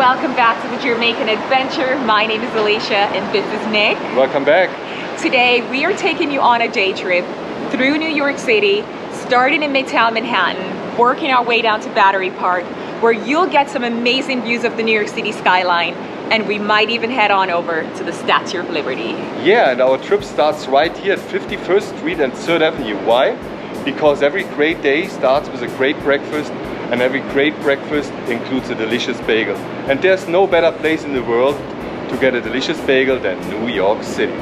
Welcome back to the Jamaican Adventure. My name is Alicia and this is Nick. Welcome back. Today we are taking you on a day trip through New York City, starting in Midtown Manhattan, working our way down to Battery Park, where you'll get some amazing views of the New York City skyline, and we might even head on over to the Statue of Liberty. Yeah, and our trip starts right here at 51st Street and 3rd Avenue. Why? Because every great day starts with a great breakfast, and every great breakfast includes a delicious bagel. And there's no better place in the world to get a delicious bagel than New York City.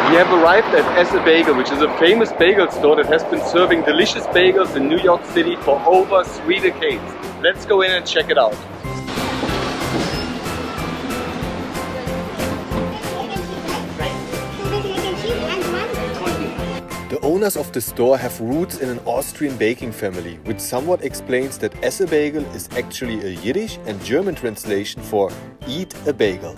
We have arrived at Essa Bagel, which is a famous bagel store that has been serving delicious bagels in New York City for over 3 decades. Let's go in and check it out. The owners of the store have roots in an Austrian baking family, which somewhat explains that Essa Bagel is actually a Yiddish and German translation for eat a bagel.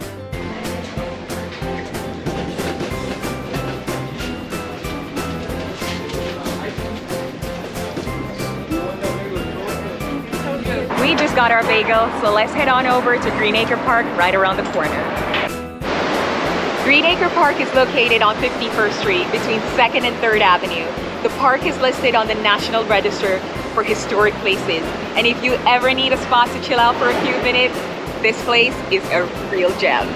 We just got our bagel, so let's head on over to Greenacre Park right around the corner. Greenacre Park is located on 51st Street between 2nd and 3rd Avenue. The park is listed on the National Register for Historic Places, and if you ever need a spot to chill out for a few minutes, this place is a real gem.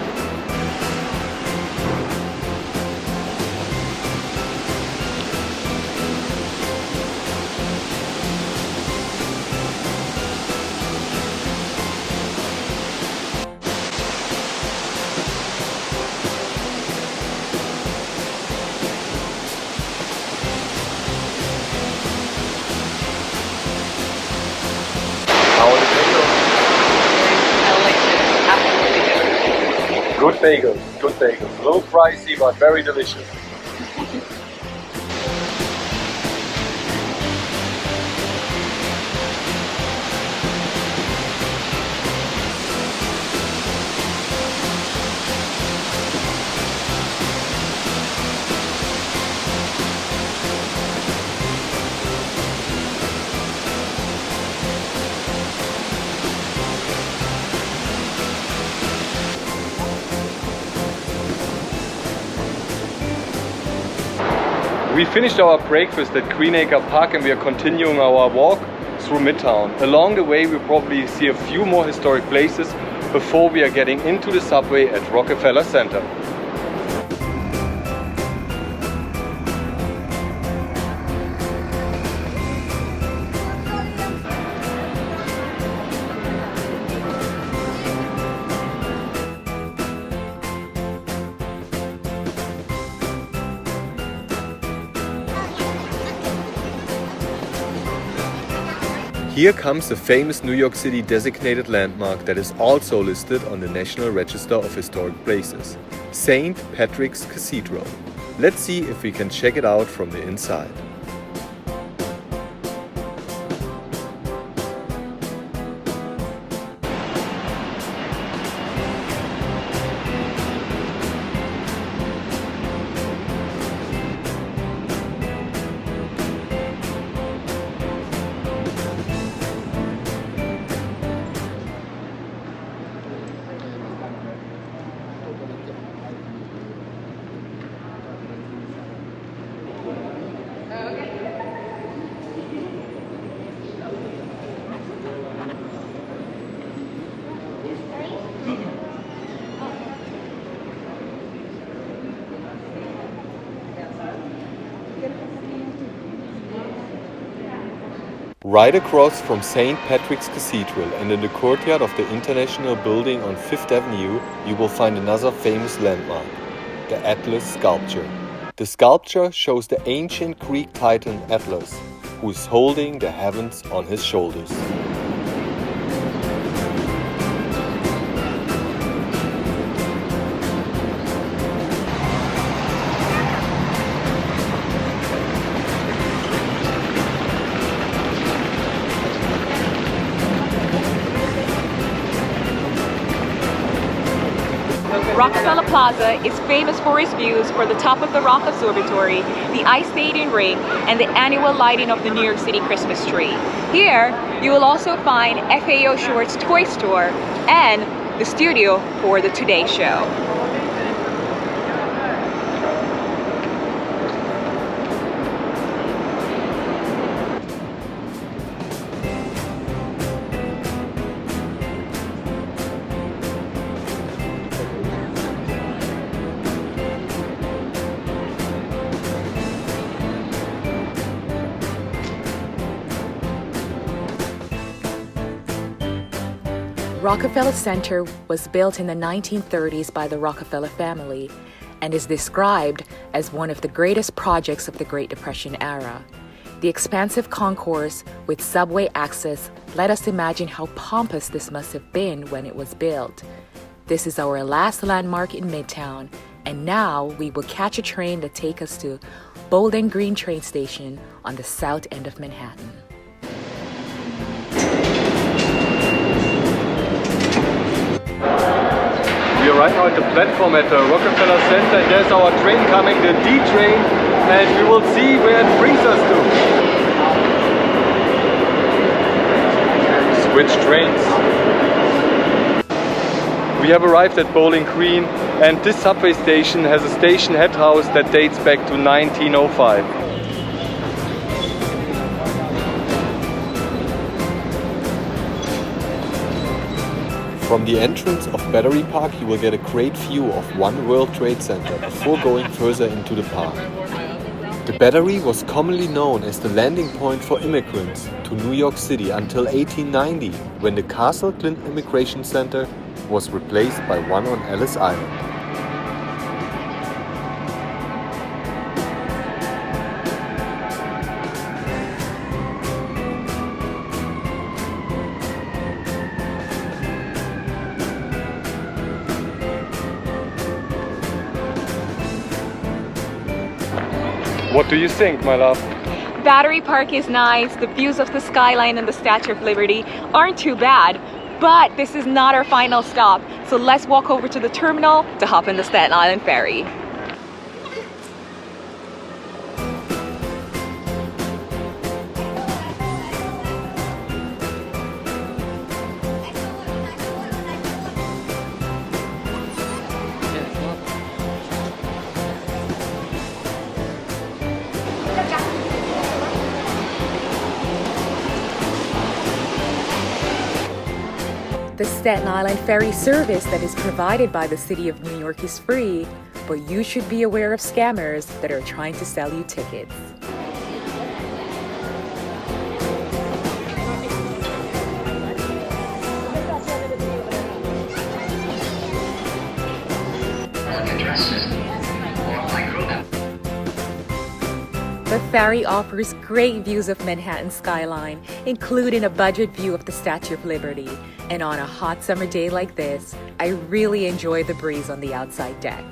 Good bagels, good bagels. A little pricey, but very delicious. We finished our breakfast at Greenacre Park and we are continuing our walk through Midtown. Along the way we'll probably see a few more historic places before we are getting into the subway at Rockefeller Center. Here comes a famous New York City designated landmark that is also listed on the National Register of Historic Places, St. Patrick's Cathedral. Let's see if we can check it out from the inside. Right across from St. Patrick's Cathedral and in the courtyard of the International Building on 5th Avenue, you will find another famous landmark, the Atlas sculpture. The sculpture shows the ancient Greek titan Atlas, who is holding the heavens on his shoulders. Rockefeller Plaza is famous for its views for the top of the Rock Observatory, the Ice Skating Rink, and the annual lighting of the New York City Christmas tree. Here, you will also find FAO Schwarz Toy Store and the studio for the Today Show. Rockefeller Center was built in the 1930s by the Rockefeller family and is described as one of the greatest projects of the Great Depression era. The expansive concourse with subway access let us imagine how pompous this must have been when it was built. This is our last landmark in Midtown, and now we will catch a train to take us to Bowling Green train station on the south end of Manhattan. We are right now at the platform at the Rockefeller Center, and there's our train coming, the D train, and we will see where it brings us to. Switch trains. We have arrived at Bowling Green, and this subway station has a station head house that dates back to 1905. From the entrance of Battery Park, you will get a great view of One World Trade Center before going further into the park. The Battery was commonly known as the landing point for immigrants to New York City until 1890, when the Castle Clinton Immigration Center was replaced by one on Ellis Island. What do you think, my love? Battery Park is nice, the views of the skyline and the Statue of Liberty aren't too bad, but this is not our final stop, so let's walk over to the terminal to hop in the Staten Island Ferry. The Staten Island Ferry service that is provided by the City of New York is free, but you should be aware of scammers that are trying to sell you tickets. The ferry offers great views of Manhattan skyline, including a budget view of the Statue of Liberty. And on a hot summer day like this, I really enjoy the breeze on the outside deck.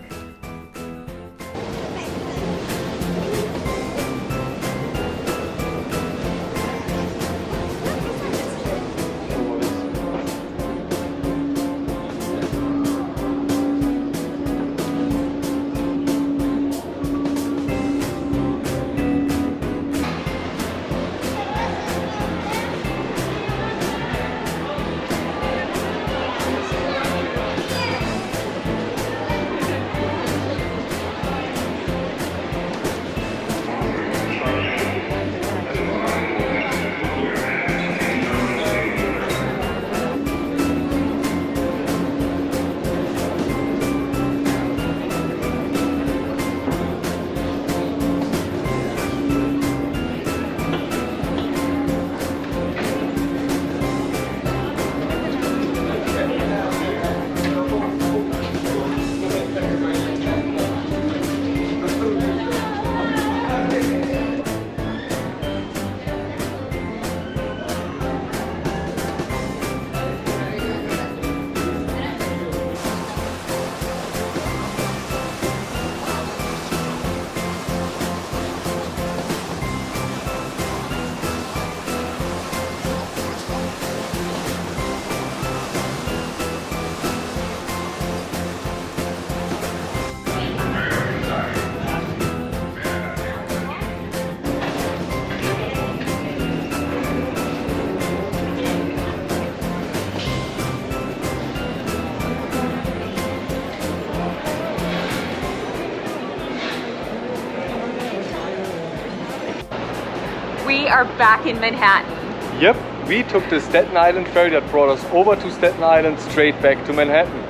We are back in Manhattan. Yep, we took the Staten Island ferry that brought us over to Staten Island straight back to Manhattan.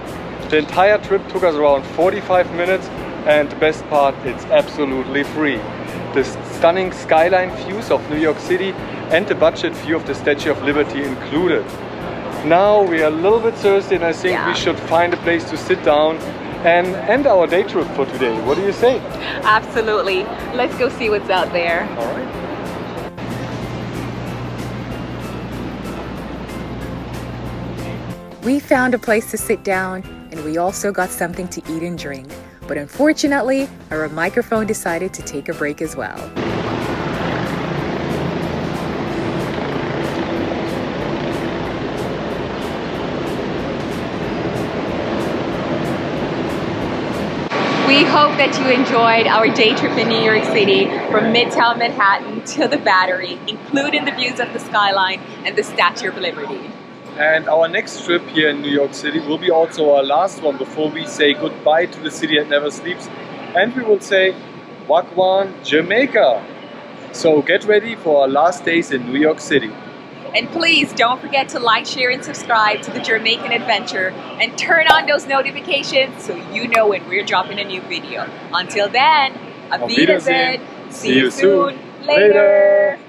The entire trip took us around 45 minutes, and the best part, it's absolutely free. The stunning skyline views of New York City and the budget view of the Statue of Liberty included. Now we are a little bit thirsty and I think we should find a place to sit down and end our day trip for today. What do you say? Absolutely. Let's go see what's out there. All right. We found a place to sit down and we also got something to eat and drink. But unfortunately, our microphone decided to take a break as well. We hope that you enjoyed our day trip in New York City from Midtown Manhattan to the Battery, including the views of the skyline and the Statue of Liberty. And our next trip here in New York City will be also our last one before we say goodbye to the city that never sleeps. And we will say Wagwan, Jamaica. So get ready for our last days in New York City. And please don't forget to like, share, and subscribe to the Jamaican Adventure and turn on those notifications so you know when we're dropping a new video. Until then, Auf Wiedersehen. See you soon. Later.